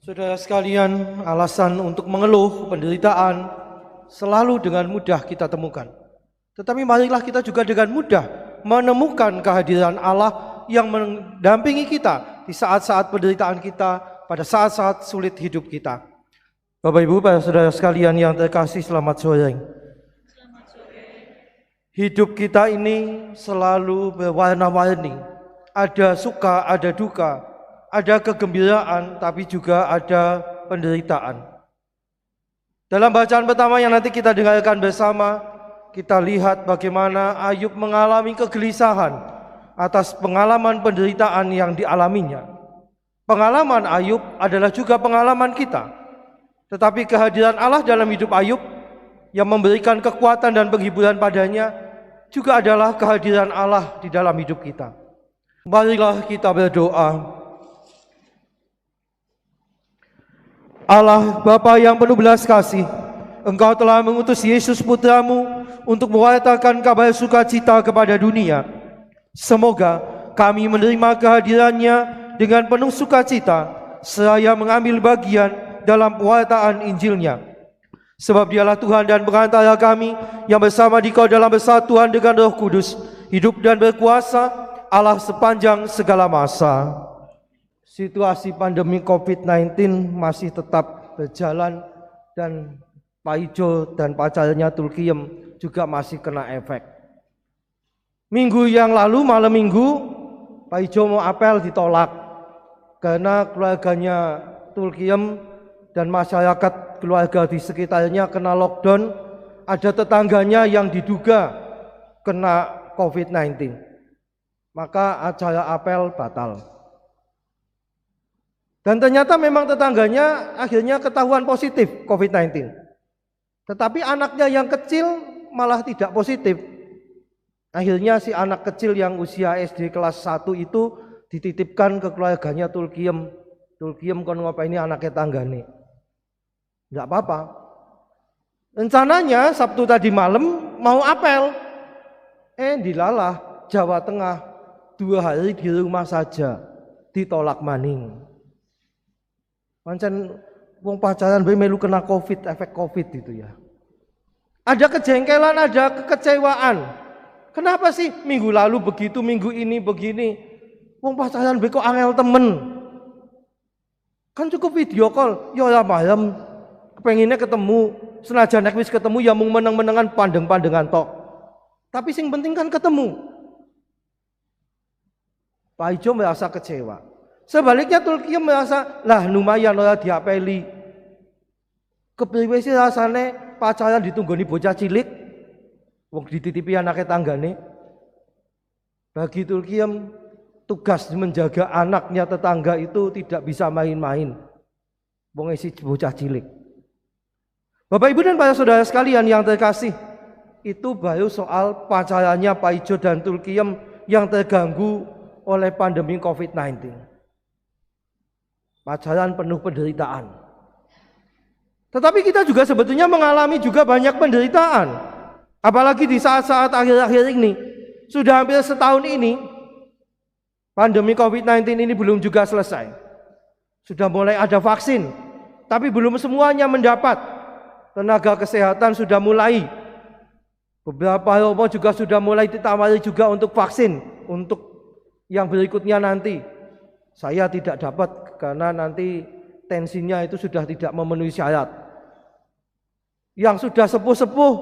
Saudara sekalian, alasan untuk mengeluh penderitaan selalu dengan mudah kita temukan. Tetapi marilah kita juga dengan mudah menemukan kehadiran Allah yang mendampingi kita di saat-saat penderitaan kita, pada saat-saat sulit hidup kita. Bapak Ibu, para saudara sekalian yang terkasih, selamat sore. Hidup kita ini selalu berwarna-warni. Ada suka, ada duka, ada kegembiraan, tapi juga ada penderitaan. Dalam bacaan pertama yang nanti kita dengarkan bersama, kita lihat bagaimana Ayub mengalami kegelisahan atas pengalaman penderitaan yang dialaminya. Pengalaman Ayub adalah juga pengalaman kita. Tetapi kehadiran Allah dalam hidup Ayub yang memberikan kekuatan dan penghiburan padanya juga adalah kehadiran Allah di dalam hidup kita. Marilah kita berdoa. Allah Bapa yang penuh belas kasih, Engkau telah mengutus Yesus Putramu untuk mewartakan kabar sukacita kepada dunia. Semoga kami menerima kehadirannya dengan penuh sukacita, seraya mengambil bagian dalam pewartaan Injilnya. Sebab Dialah Tuhan dan perantara kami yang bersama Dikau dalam persatuan dengan Roh Kudus, hidup dan berkuasa Allah sepanjang segala masa. Situasi pandemi COVID-19 masih tetap berjalan dan Pak Ijo dan pacarnya Tulkiem juga masih kena efek. Minggu yang lalu, malam minggu, Pak Ijo mau apel ditolak karena keluarganya Tulkiem dan masyarakat keluarga di sekitarnya kena lockdown. Ada tetangganya yang diduga kena COVID-19. Maka acara apel batal. Dan ternyata memang tetangganya akhirnya ketahuan positif COVID-19. Tetapi anaknya yang kecil malah tidak positif. Akhirnya si anak kecil yang usia SD kelas 1 itu dititipkan ke keluarganya Tulkiem. Tulkiem kon ngapain ini anaknya tanggane. Enggak apa-apa. Rencananya Sabtu tadi malam mau apel. Dilalah Jawa Tengah 2 hari di rumah saja ditolak maning. Pancen wong pacaran bae melu kena Covid, efek Covid itu ya. Ada kejengkelan, ada kekecewaan. Kenapa sih minggu lalu begitu, minggu ini begini? Wong pacaran bae kok angel temen. Kan cukup video call, ya ora malam. Kepenginnya ketemu, senajan nek wis ketemu ya mung meneng-menengan pandeng-pandengan tok. Tapi sing penting kan ketemu. Pak Ijo merasa kecewa. Sebaliknya Tulkiem merasa, lah lumayan ora diapeli. Kepriwe sih rasane pacaran ditunggoni bocah cilik, wong dititipi anake tanggane. Bagi Tulkiem, tugas menjaga anaknya tetangga itu tidak bisa main-main. Wong isi bocah cilik. Bapak Ibu dan para saudara sekalian yang terkasih, itu baru soal pacarannya Pak Ijo dan Tulkiem yang terganggu oleh pandemi COVID-19. Pacaran penuh penderitaan. Tetapi kita juga sebetulnya mengalami juga banyak penderitaan. Apalagi di saat-saat akhir-akhir ini. Sudah hampir setahun ini, pandemi COVID-19 ini belum juga selesai. Sudah mulai ada vaksin, tapi belum semuanya mendapat. Tenaga kesehatan sudah mulai. Beberapa romo juga sudah mulai ditawari juga untuk vaksin. Untuk yang berikutnya nanti. Saya tidak dapat karena nanti tensinya itu sudah tidak memenuhi syarat. Yang sudah sepuh-sepuh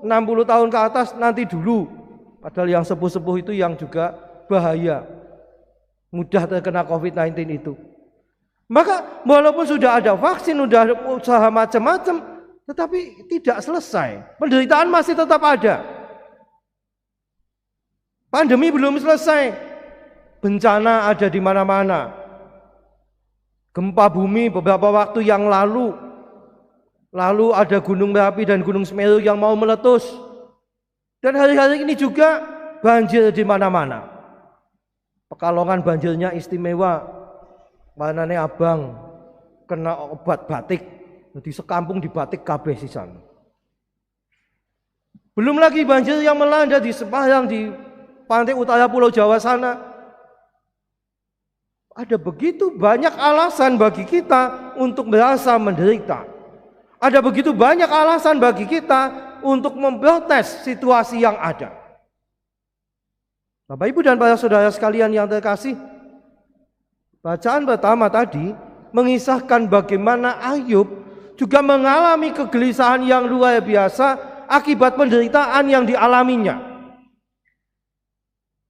60 tahun ke atas nanti dulu. Padahal yang sepuh-sepuh itu yang juga bahaya. Mudah terkena COVID-19 itu. Maka walaupun sudah ada vaksin, sudah ada usaha macam-macam, tetapi tidak selesai. Penderitaan masih tetap ada. Pandemi belum selesai. Bencana ada di mana-mana. Gempa bumi beberapa waktu yang lalu. Lalu ada Gunung Merapi dan Gunung Semeru yang mau meletus. Dan hari-hari ini juga banjir di mana-mana. Pekalongan banjirnya istimewa. Warnane abang. Kena obat batik. Jadi sekampung di batik kabeh sisan. Belum lagi banjir yang melanda di Semarang, di pantai utara Pulau Jawa sana. ada begitu banyak alasan bagi kita untuk merasa menderita. Ada begitu banyak alasan bagi kita untuk memprotes situasi yang ada. Bapak, Ibu, dan para saudara sekalian yang terkasih, bacaan pertama tadi mengisahkan bagaimana Ayub juga mengalami kegelisahan yang luar biasa akibat penderitaan yang dialaminya.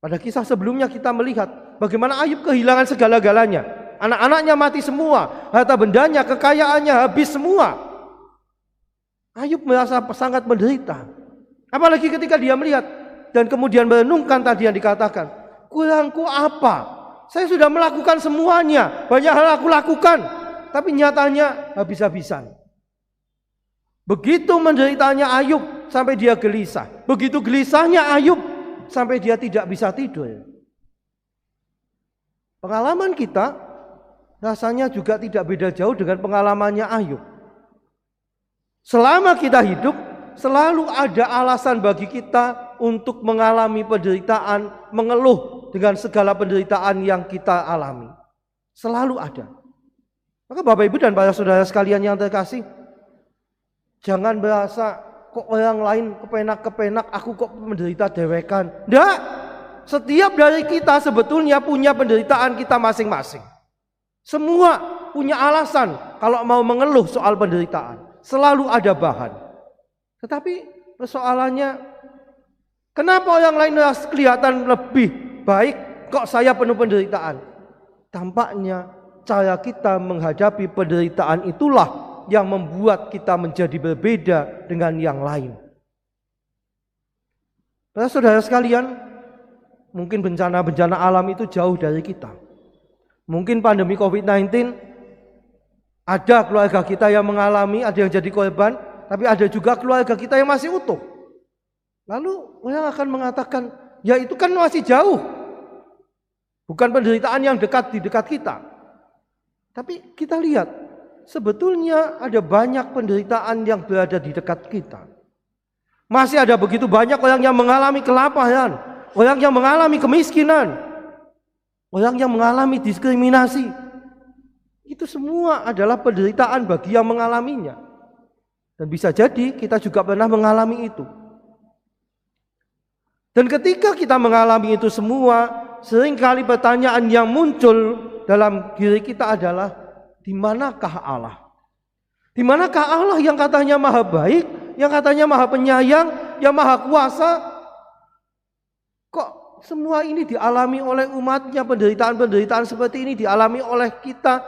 Pada kisah sebelumnya kita melihat bagaimana Ayub kehilangan segala-galanya. Anak-anaknya mati semua, harta bendanya, kekayaannya habis semua. Ayub merasa sangat menderita. Apalagi ketika dia melihat dan kemudian merenungkan tadi yang dikatakan, kurangku apa? Saya sudah melakukan semuanya, banyak hal aku lakukan, tapi nyatanya habis-habisan. Begitu menderitanya Ayub sampai dia gelisah. Begitu gelisahnya Ayub sampai dia tidak bisa tidur. Pengalaman kita rasanya juga tidak beda jauh dengan pengalamannya Ayub. Selama kita hidup, selalu ada alasan bagi kita untuk mengalami penderitaan, mengeluh dengan segala penderitaan yang kita alami. Selalu ada. Maka Bapak, Ibu, dan para saudara sekalian yang terkasih, jangan merasa kok orang lain kepenak-kepenak, aku kok menderita dewekan. Tidak. Setiap dari kita sebetulnya punya penderitaan kita masing-masing. Semua punya alasan kalau mau mengeluh soal penderitaan. Selalu ada bahan. Tetapi persoalannya, kenapa orang lain kelihatan lebih baik, kok saya penuh penderitaan? Tampaknya cara kita menghadapi penderitaan itulah yang membuat kita menjadi berbeda dengan yang lain. Para saudara sekalian, mungkin bencana-bencana alam itu jauh dari kita. Mungkin pandemi COVID-19, ada keluarga kita yang mengalami, ada yang jadi korban, tapi ada juga keluarga kita yang masih utuh. Lalu orang akan mengatakan, ya itu kan masih jauh. Bukan penderitaan yang dekat di dekat kita. Tapi kita lihat, sebetulnya ada banyak penderitaan yang berada di dekat kita. Masih ada begitu banyak orang yang mengalami kelaparan, orang yang mengalami kemiskinan, orang yang mengalami diskriminasi. Itu semua adalah penderitaan bagi yang mengalaminya. Dan bisa jadi kita juga pernah mengalami itu. Dan ketika kita mengalami itu semua, seringkali pertanyaan yang muncul dalam diri kita adalah, di manakah Allah? Di manakah Allah yang katanya maha baik, yang katanya maha penyayang, yang maha kuasa? Kok semua ini dialami oleh umatnya, penderitaan-penderitaan seperti ini dialami oleh kita,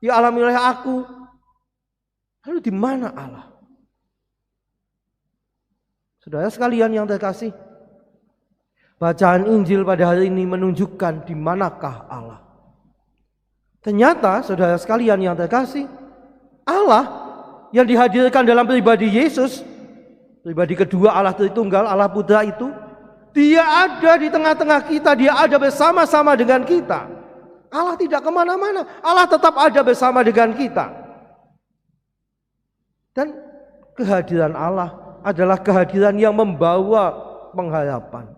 dialami oleh aku. Lalu di mana Allah? Saudara sekalian yang terkasih, bacaan Injil pada hari ini menunjukkan di manakah Allah. Ternyata saudara sekalian yang terkasih, Allah yang dihadirkan dalam pribadi Yesus, pribadi kedua Allah Tritunggal, Allah Putra itu, Dia ada di tengah-tengah kita, Dia ada bersama-sama dengan kita. Allah tidak kemana-mana, Allah tetap ada bersama dengan kita. Dan kehadiran Allah adalah kehadiran yang membawa pengharapan.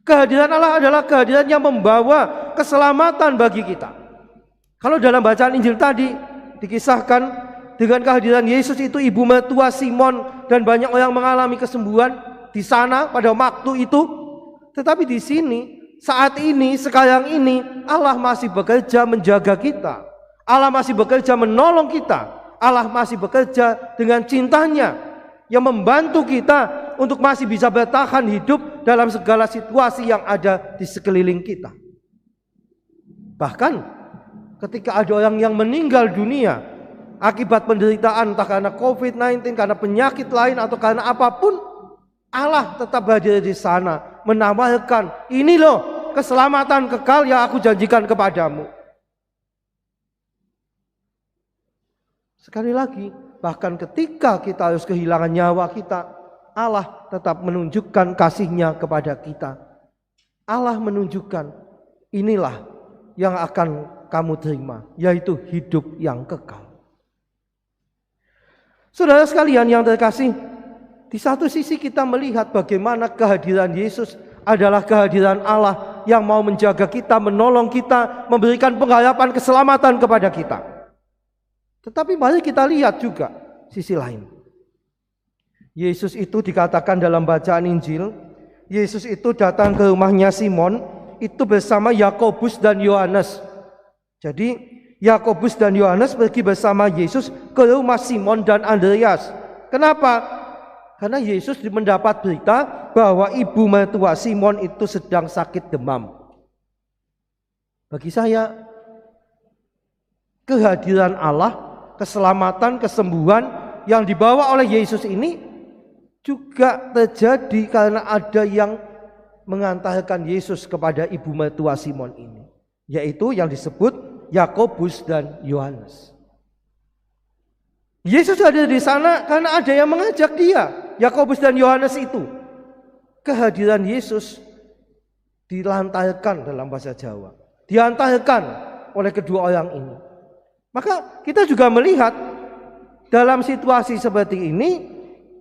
Kehadiran Allah adalah kehadiran yang membawa keselamatan bagi kita. Kalau dalam bacaan Injil tadi dikisahkan dengan kehadiran Yesus itu ibu mertua Simon dan banyak orang mengalami kesembuhan di sana pada waktu itu. Tetapi di sini, saat ini, sekarang ini, Allah masih bekerja menjaga kita. Allah masih bekerja menolong kita. Allah masih bekerja dengan cintanya yang membantu kita untuk masih bisa bertahan hidup dalam segala situasi yang ada di sekeliling kita. Bahkan ketika ada orang yang meninggal dunia akibat penderitaan, entah karena COVID-19, karena penyakit lain atau karena apapun, Allah tetap hadir di sana menawarkan, ini loh keselamatan kekal yang aku janjikan kepadamu. Sekali lagi, bahkan ketika kita harus kehilangan nyawa kita, Allah tetap menunjukkan kasih-Nya kepada kita. Allah menunjukkan, inilah yang akan kamu terima, yaitu hidup yang kekal. Saudara sekalian yang terkasih, di satu sisi kita melihat bagaimana kehadiran Yesus adalah kehadiran Allah yang mau menjaga kita, menolong kita, memberikan pengharapan keselamatan kepada kita. Tetapi mari kita lihat juga sisi lain. Yesus itu dikatakan dalam bacaan Injil, Yesus itu datang ke rumahnya Simon itu bersama Yakobus dan Yohanes. Jadi Yakobus dan Yohanes pergi bersama Yesus ke rumah Simon dan Andreas. Kenapa? Karena Yesus mendapat berita bahwa ibu mertua Simon itu sedang sakit demam. Bagi saya, kehadiran Allah, keselamatan, kesembuhan yang dibawa oleh Yesus ini juga terjadi karena ada yang mengantarkan Yesus kepada ibu mertua Simon ini, yaitu yang disebut Yakobus dan Yohanes. Yesus ada di sana karena ada yang mengajak dia, Yakobus dan Yohanes itu. Kehadiran Yesus dilantarkan dalam bahasa Jawa, diantarkan oleh kedua orang ini. Maka kita juga melihat dalam situasi seperti ini,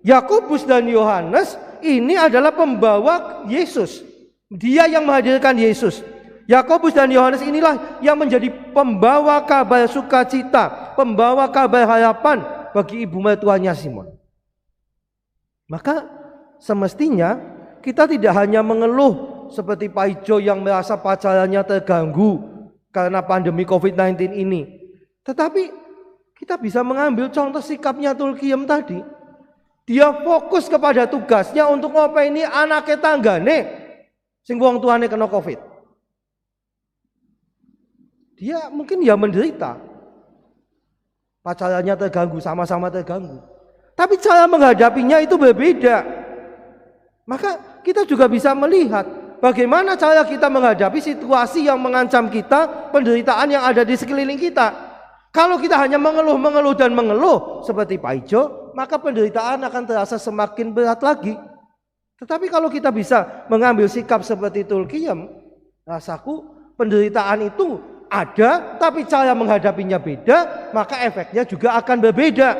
Yakobus dan Yohanes ini adalah pembawa Yesus. Dia yang menghadirkan Yesus. Yakobus dan Yohanes inilah yang menjadi pembawa kabar sukacita, pembawa kabar harapan bagi ibu mertuanya Simon. Maka semestinya kita tidak hanya mengeluh seperti Pak Ijo yang merasa pacarannya terganggu karena pandemi COVID-19 ini. Tetapi kita bisa mengambil contoh sikapnya Tulkiem tadi. Dia fokus kepada tugasnya untuk ngopeni anaknya tanggane sing wong tuane kena COVID. Dia mungkin ya menderita, pacarannya terganggu, sama-sama terganggu. Tapi cara menghadapinya itu berbeda. Maka kita juga bisa melihat bagaimana cara kita menghadapi situasi yang mengancam kita, penderitaan yang ada di sekeliling kita. Kalau kita hanya mengeluh dan mengeluh seperti Pak Ijo, maka penderitaan akan terasa semakin berat lagi. Tetapi kalau kita bisa mengambil sikap seperti Tulkiem, rasaku penderitaan itu ada, tapi cara menghadapinya beda, maka efeknya juga akan berbeda.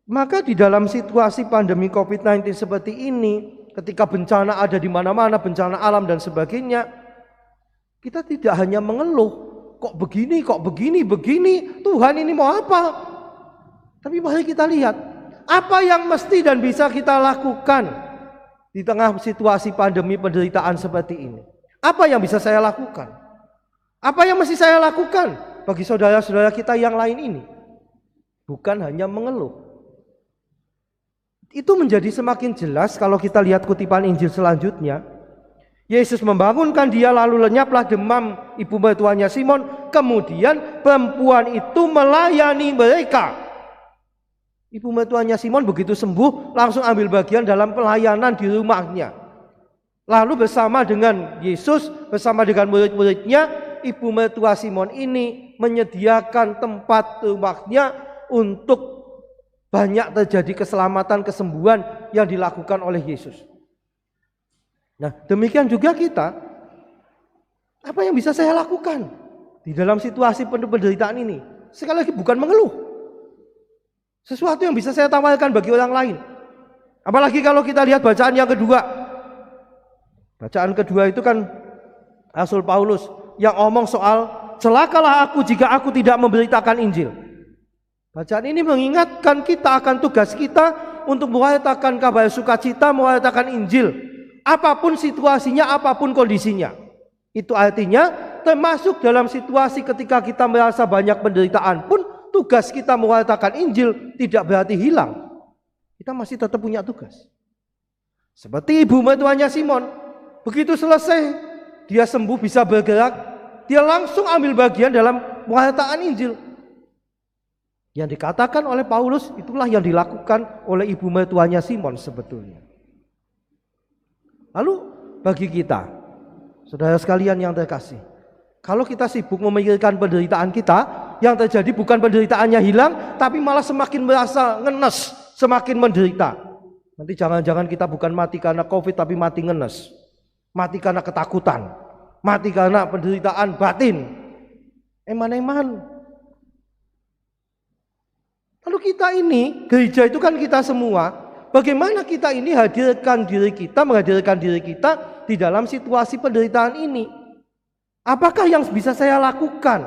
Maka di dalam situasi pandemi COVID-19 seperti ini, ketika bencana ada di mana-mana, bencana alam dan sebagainya, kita tidak hanya mengeluh, kok begini, Tuhan ini mau apa? Tapi mari kita lihat, apa yang mesti dan bisa kita lakukan di tengah situasi pandemi penderitaan seperti ini. Apa yang bisa saya lakukan? Apa yang mesti saya lakukan bagi saudara-saudara kita yang lain ini? Bukan hanya mengeluh. Itu menjadi semakin jelas kalau kita lihat kutipan Injil selanjutnya. Yesus membangunkan dia, lalu lenyaplah demam ibu mertuanya Simon. Kemudian perempuan itu melayani mereka. Ibu mertuanya Simon begitu sembuh langsung ambil bagian dalam pelayanan di rumahnya. Lalu bersama dengan Yesus, bersama dengan murid-muridnya, ibu mertua Simon ini menyediakan tempat rumahnya untuk banyak terjadi keselamatan, kesembuhan yang dilakukan oleh Yesus. Nah, demikian juga kita. Apa yang bisa saya lakukan di dalam situasi penuh penderitaan ini? Sekali lagi bukan mengeluh. Sesuatu yang bisa saya tawarkan bagi orang lain. Apalagi kalau kita lihat bacaan yang kedua. Bacaan kedua itu kan Rasul Paulus yang ngomong soal celakalah aku jika aku tidak memberitakan Injil. Bacaan ini mengingatkan kita akan tugas kita untuk mewartakan kabar sukacita, mewartakan Injil. Apapun situasinya, apapun kondisinya. Itu artinya termasuk dalam situasi ketika kita merasa banyak penderitaan pun tugas kita mewartakan Injil tidak berarti hilang. Kita masih tetap punya tugas. Seperti ibu mertuanya Simon. Begitu selesai, dia sembuh bisa bergerak, dia langsung ambil bagian dalam pewartaan Injil. Yang dikatakan oleh Paulus itulah yang dilakukan oleh ibu mertuanya Simon sebetulnya. Lalu bagi kita, saudara sekalian yang terkasih, kalau kita sibuk memikirkan penderitaan kita, yang terjadi bukan penderitaannya hilang, tapi malah semakin merasa ngenes, semakin menderita. Nanti jangan-jangan kita bukan mati karena COVID tapi mati ngenes. Mati karena ketakutan, mati karena penderitaan batin. Eman-eman. Lalu kita ini, gereja itu kan kita semua, bagaimana kita ini menghadirkan diri kita di dalam situasi penderitaan ini. Apakah yang bisa saya lakukan?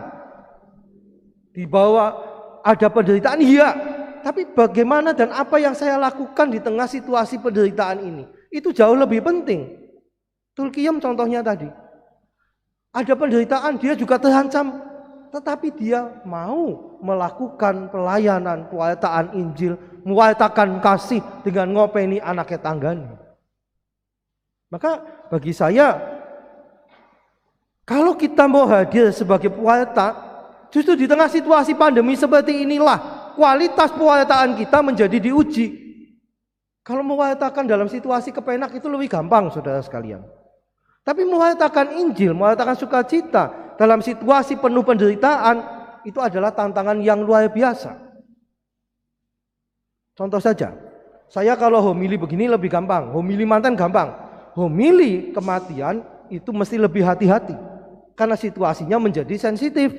Di bawah ada penderitaan, iya. Tapi bagaimana dan apa yang saya lakukan di tengah situasi penderitaan ini? Itu jauh lebih penting. Tulkiyem contohnya tadi. Ada penderitaan, dia juga terancam. Tetapi dia mau melakukan pelayanan, pewartaan Injil, mewartakan kasih dengan ngopeni anaknya tangganya. Maka bagi saya, kalau kita mau hadir sebagai pewarta, justru di tengah situasi pandemi seperti inilah kualitas pewartaan kita menjadi diuji. Kalau mewartakan dalam situasi kepenak itu lebih gampang, saudara sekalian. Tapi mewartakan Injil, mewartakan sukacita dalam situasi penuh penderitaan, itu adalah tantangan yang luar biasa. Contoh saja, saya kalau homili begini lebih gampang, homili mantan gampang. Homili kematian itu mesti lebih hati-hati, karena situasinya menjadi sensitif.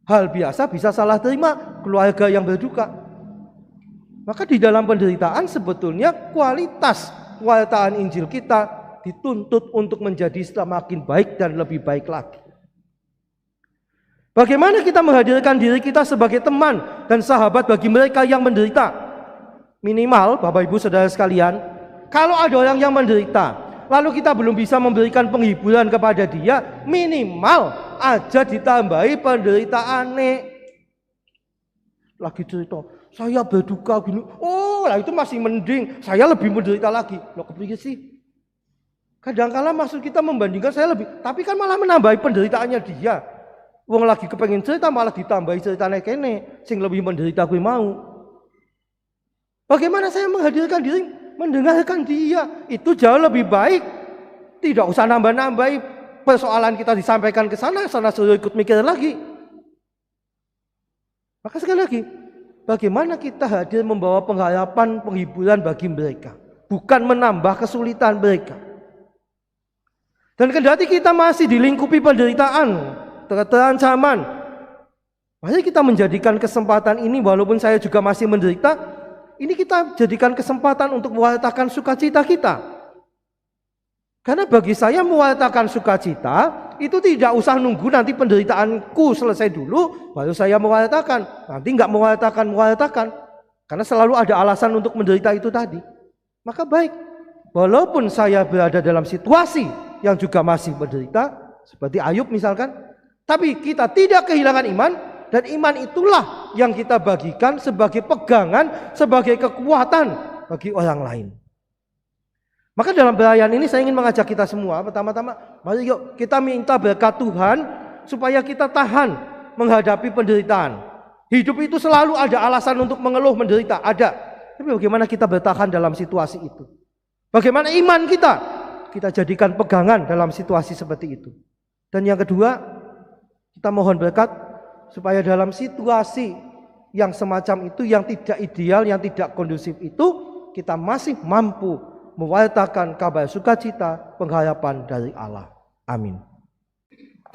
Hal biasa bisa salah terima, keluarga yang berduka. Maka di dalam penderitaan sebetulnya kualitas pewartaan Injil kita dituntut untuk menjadi semakin baik dan lebih baik lagi. Bagaimana kita menghadirkan diri kita sebagai teman dan sahabat bagi mereka yang menderita? Minimal, Bapak Ibu Saudara sekalian, kalau ada orang yang menderita, lalu kita belum bisa memberikan penghiburan kepada dia, minimal aja ditambahi penderitaannya. Lagi cerita, saya berduka gini, oh lah itu masih mending, saya lebih menderita lagi. Loh kepriye sih? Kadang-kala maksud kita membandingkan saya lebih, tapi kan malah menambahi penderitaannya dia. Wong lagi kepengen cerita malah ditambahi ceritanya kene, sing lebih menderita gue mau. Bagaimana saya menghadirkan diri, mendengarkan dia, itu jauh lebih baik. Tidak usah nambah-nambahi persoalan kita disampaikan ke sana suruh ikut mikir lagi. Maka sekali lagi, bagaimana kita hadir membawa pengharapan, penghiburan bagi mereka, bukan menambah kesulitan mereka. Dan kendati kita masih dilingkupi penderitaan, terancaman, mari kita menjadikan kesempatan ini, walaupun saya juga masih menderita, ini kita jadikan kesempatan untuk mewartakan sukacita kita. Karena bagi saya mewartakan sukacita itu tidak usah nunggu nanti penderitaanku selesai dulu baru saya mewartakan. Nanti enggak mewartakan. Karena selalu ada alasan untuk menderita itu tadi. Maka baik, walaupun saya berada dalam situasi yang juga masih menderita, seperti Ayub misalkan, tapi kita tidak kehilangan iman, dan iman itulah yang kita bagikan sebagai pegangan, sebagai kekuatan bagi orang lain. Maka dalam perayaan ini saya ingin mengajak kita semua, pertama-tama mari yuk kita minta berkat Tuhan supaya kita tahan menghadapi penderitaan. Hidup itu selalu ada alasan untuk mengeluh menderita, ada. Tapi bagaimana kita bertahan dalam situasi itu? Bagaimana iman kita jadikan pegangan dalam situasi seperti itu. Dan yang kedua, kita mohon berkat supaya dalam situasi yang semacam itu, yang tidak ideal, yang tidak kondusif itu, kita masih mampu mewartakan kabar sukacita, pengharapan dari Allah. Amin.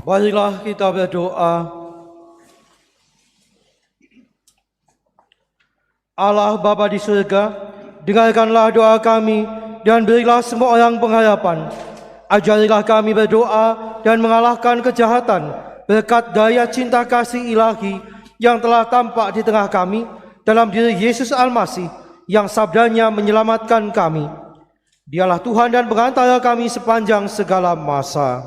Marilah kita berdoa. Allah Bapa di surga, dengarkanlah doa kami dan berilah semua orang pengharapan. Ajarilah kami berdoa dan mengalahkan kejahatan berkat daya cinta kasih ilahi yang telah tampak di tengah kami dalam diri Yesus Almasih yang sabdanya menyelamatkan kami. Dialah Tuhan dan pengantara kami sepanjang segala masa.